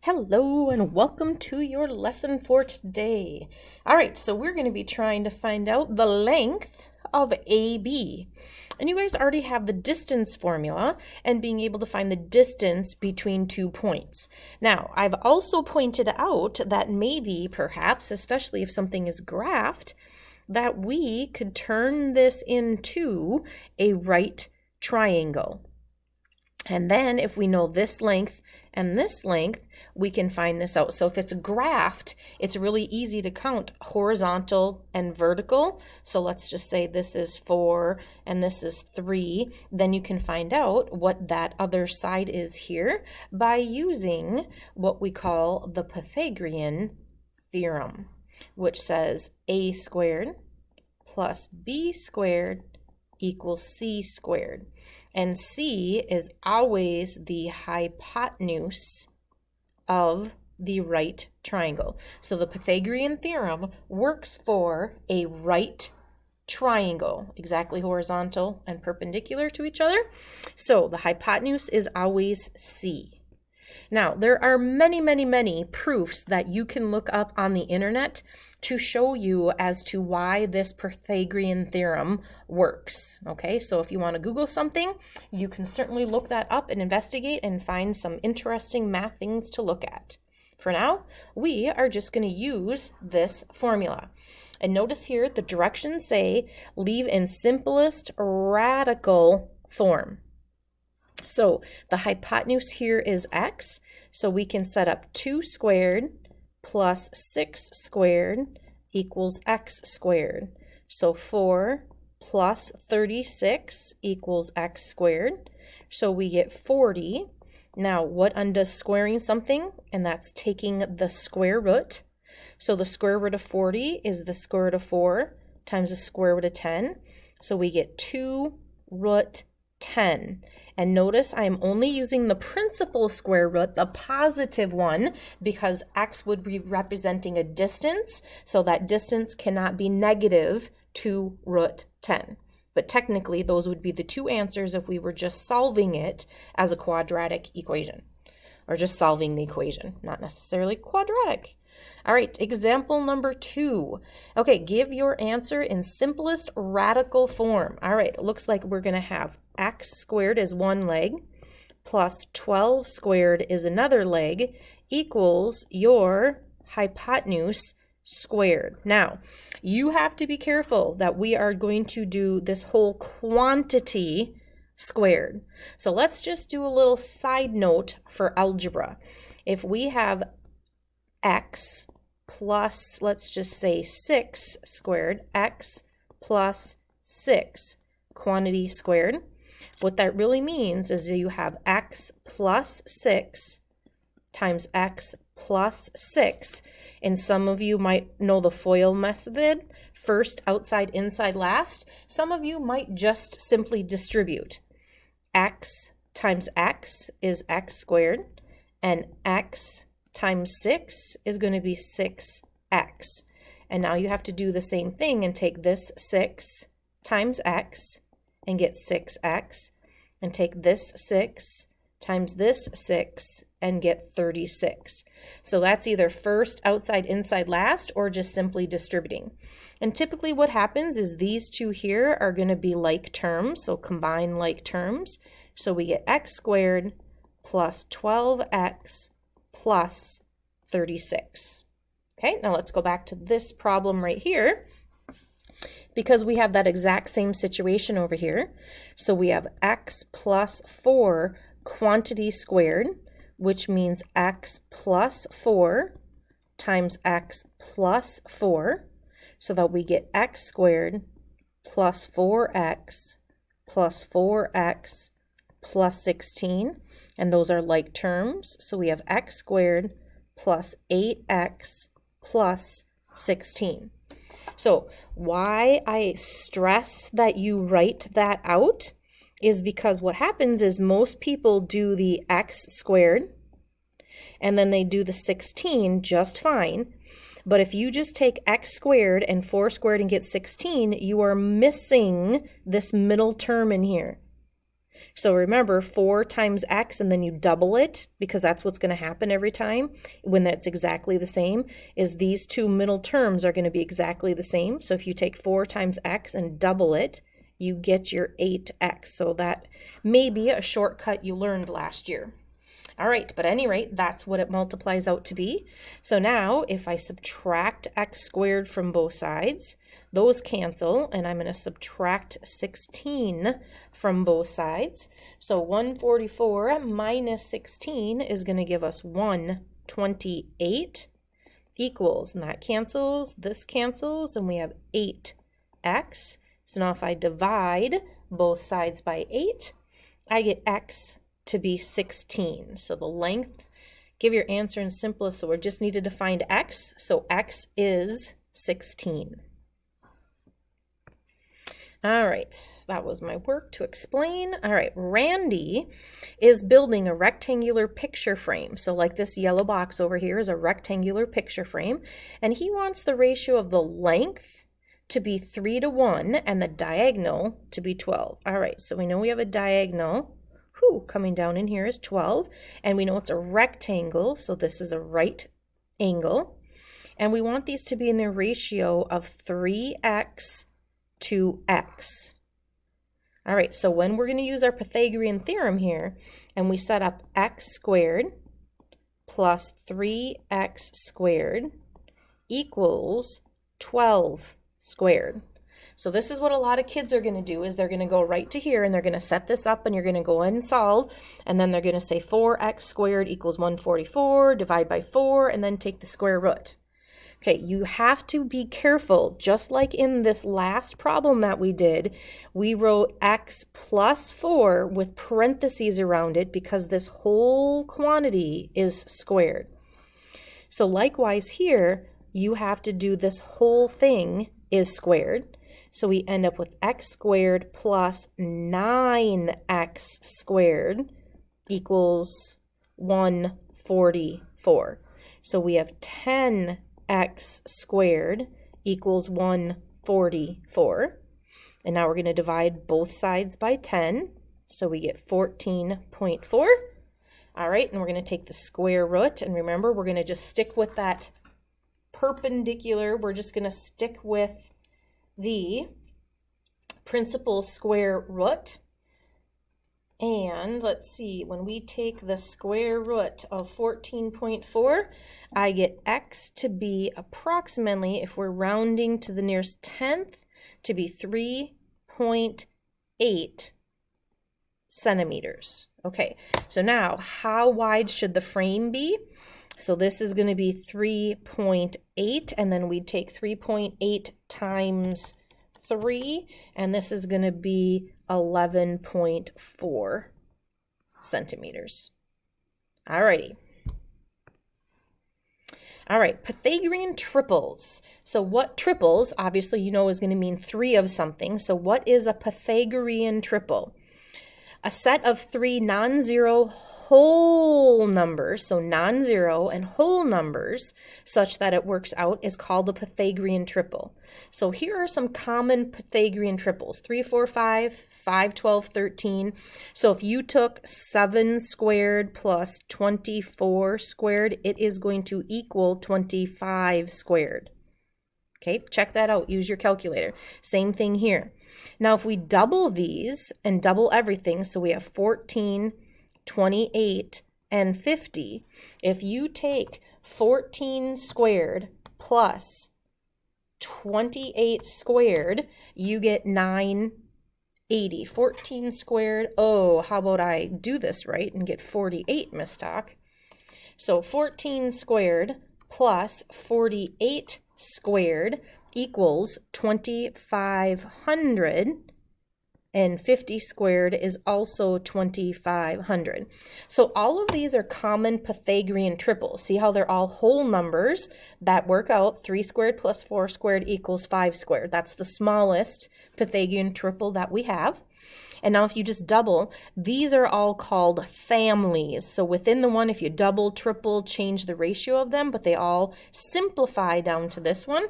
Hello and welcome to your lesson for today. All right, so we're going to be trying to find out the length of AB. And you guys already have the distance formula and being able to find the distance between 2 points. Now, I've also pointed out that maybe, perhaps, especially if something is graphed, that we could turn this into a right triangle. And then if we know this length and this length, we can find this out. So if it's graphed, it's really easy to count horizontal and vertical. So let's just say this is 4 and this is 3. Then you can find out what that other side is here by using what we call the Pythagorean theorem, which says a squared plus b squared equals c squared. And C is always the hypotenuse of the right triangle. So the Pythagorean theorem works for a right triangle, exactly horizontal and perpendicular to each other. So the hypotenuse is always C. Now, there are many proofs that you can look up on the internet to show you as to why this Pythagorean theorem works. Okay, so if you want to Google something, you can certainly look that up and investigate and find some interesting math things to look at. For now, we are just going to use this formula. And notice here, the directions say leave in simplest radical form. So the hypotenuse here is x, so we can set up 2 squared plus 6 squared equals x squared. So 4 plus 36 equals x squared. So we get 40. Now, what undoes squaring something? And that's taking the square root. So the square root of 40 is the square root of 4 times the square root of 10. So we get 2 root 10. And notice I am only using the principal square root, the positive one, because x would be representing a distance, so that distance cannot be negative 2 root 10. But technically, those would be the two answers if we were just solving it as a quadratic equation, or just solving the equation, not necessarily quadratic. All right, example number 2. Okay, give your answer in simplest radical form. All right, it looks like we're going to have x squared is one leg plus 12 squared is another leg equals your hypotenuse squared. Now, you have to be careful that we are going to do this whole quantity squared. So let's just do a little side note for algebra. If we have x plus, let's just say 6 squared, x plus 6, quantity squared. What that really means is you have x plus 6 times x plus 6. And some of you might know the FOIL method, first, outside, inside, last. Some of you might just simply distribute. X times x is x squared, and x times 6 is going to be 6x. And now you have to do the same thing and take this 6 times x and get 6x, and take this 6 times this 6 and get 36. So that's either first, outside, inside, last, or just simply distributing. And typically what happens is these two here are going to be like terms, so combine like terms. So we get x squared plus 12x plus 36. Okay, now let's go back to this problem right here, because we have that exact same situation over here. So we have x plus 4 quantity squared, which means x plus 4 times x plus 4, so that we get x squared plus 4x plus 4x plus 16, and those are like terms. So we have x squared plus 8x plus 16. So why I stress that you write that out is because what happens is most people do the x squared and then they do the 16 just fine. But if you just take x squared and 4 squared and get 16, you are missing this middle term in here. So remember, 4 times x and then you double it, because that's what's going to happen every time when that's exactly the same, is these two middle terms are going to be exactly the same. So if you take 4 times x and double it, you get your 8x. So that may be a shortcut you learned last year. All right, but at any rate, that's what it multiplies out to be. So now if I subtract x squared from both sides, those cancel, and I'm going to subtract 16 from both sides. So 144 minus 16 is going to give us 128 equals, and that cancels, this cancels, and we have 8x. So now if I divide both sides by 8, I get x to be 16. So the length, give your answer in simplest. So we just needed to find x. So x is 16. All right, that was my work to explain. All right, Randy is building a rectangular picture frame. So like this yellow box over here is a rectangular picture frame, and he wants the ratio of the length to be 3:1 and the diagonal to be 12. All right, so we know we have a diagonal. Coming down in here is 12, and we know it's a rectangle, so this is a right angle, and we want these to be in the ratio of 3x to x. All right, so when we're going to use our Pythagorean theorem here, and we set up x squared plus 3x squared equals 12 squared. So this is what a lot of kids are going to do, is they're going to go right to here and they're going to set this up, and you're going to go and solve, and then they're going to say 4x squared equals 144, divide by 4, and then take the square root. Okay, you have to be careful. Just like in this last problem that we did, we wrote x plus 4 with parentheses around it because this whole quantity is squared. So likewise here, you have to do this whole thing is squared. So we end up with x squared plus 9x squared equals 144. So we have 10x squared equals 144. And now we're going to divide both sides by 10. So we get 14.4. All right, and we're going to take the square root. And remember, we're going to just stick with that perpendicular. We're just going to stick with the principal square root. And let's see, when we take the square root of 14.4, I get x to be approximately, if we're rounding to the nearest tenth, to be 3.8 centimeters. Okay, so now how wide should the frame be? So this is going to be 3.8, and then we'd take 3.8 times 3, and this is going to be 11.4 centimeters. Alrighty. All right, Pythagorean triples. So what triples, obviously you know, is going to mean 3 of something. So what is a Pythagorean triple? A set of 3 non-zero whole numbers, so non-zero and whole numbers, such that it works out, is called a Pythagorean triple. So here are some common Pythagorean triples: 3, 4, 5, 5, 12, 13. So if you took 7 squared plus 24 squared, it is going to equal 25 squared. Okay, check that out. Use your calculator. Same thing here. Now, if we double these and double everything, so we have 14, 28, and 50. If you take 14 squared plus 28 squared, you get 980. 14 squared, oh, how about I do this right and get 48, Miss Talk? So 14 squared plus 48 squared equals 2,500, and 50 squared is also 2,500. So all of these are common Pythagorean triples. See how they're all whole numbers that work out. 3 squared plus 4 squared equals 5 squared. That's the smallest Pythagorean triple that we have. And now if you just double, these are all called families. So within the one, if you double, triple, change the ratio of them, but they all simplify down to this one,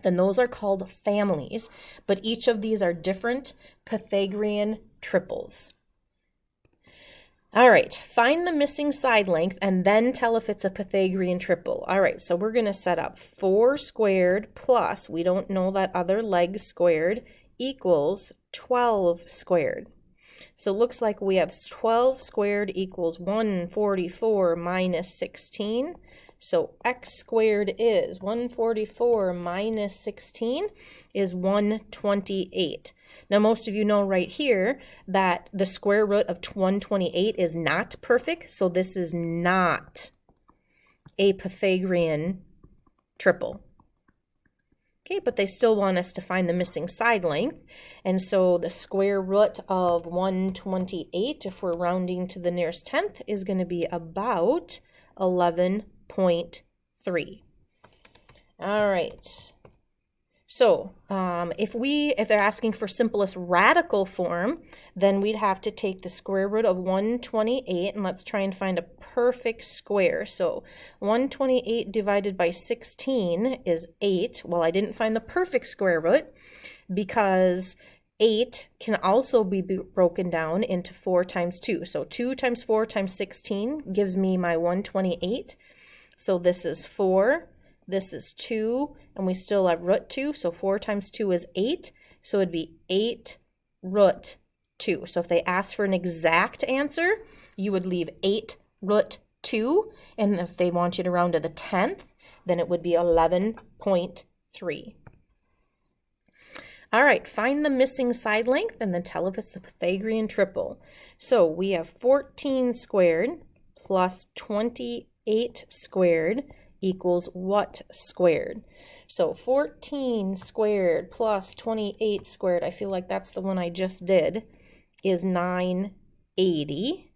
then those are called families. But each of these are different Pythagorean triples. All right, find the missing side length and then tell if it's a Pythagorean triple. All right, so we're going to set up 4 squared plus, we don't know that other leg squared, equals 12 squared. So it looks like we have 12 squared equals 144 minus 16. So x squared is 144 minus 16 is 128. Now most of you know right here that the square root of 128 is not perfect, so this is not a Pythagorean triple. Okay, but they still want us to find the missing side length, and so the square root of 128, if we're rounding to the nearest tenth, is going to be about 11.3. All right. So if they're asking for simplest radical form, then we'd have to take the square root of 128, and let's try and find a perfect square. So 128 divided by 16 is 8. Well, I didn't find the perfect square root because 8 can also be broken down into 4 times 2. So 2 times 4 times 16 gives me my 128. So this is 4, this is 2, and we still have root 2. So 4 times 2 is 8. So it'd be 8 root 2. So if they ask for an exact answer, you would leave 8 root 2. And if they want you to round to the 10th, then it would be 11.3. All right, find the missing side length and then tell if it's the Pythagorean triple. So we have 14 squared plus 28 squared equals what squared? So 14 squared plus 28 squared, I feel like that's the one I just did, is 980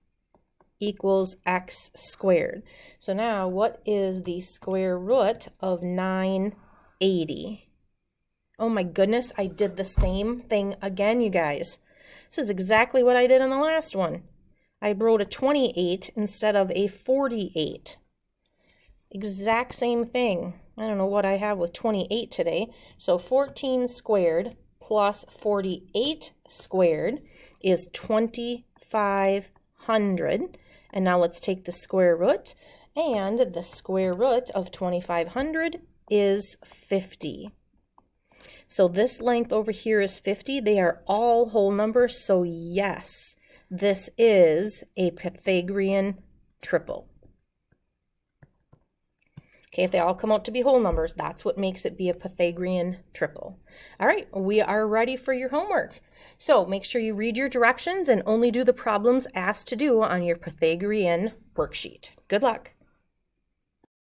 equals x squared. So now what is the square root of 980? Oh my goodness, I did the same thing again, you guys. This is exactly what I did on the last one. I wrote a 28 instead of a 48. Exact same thing. I don't know what I have with 28 today. So 14 squared plus 48 squared is 2500. And now let's take the square root. And the square root of 2500 is 50. So this length over here is 50. They are all whole numbers. So yes, this is a Pythagorean triple. Okay, if they all come out to be whole numbers, that's what makes it be a Pythagorean triple. All right, we are ready for your homework. So make sure you read your directions and only do the problems asked to do on your Pythagorean worksheet. Good luck.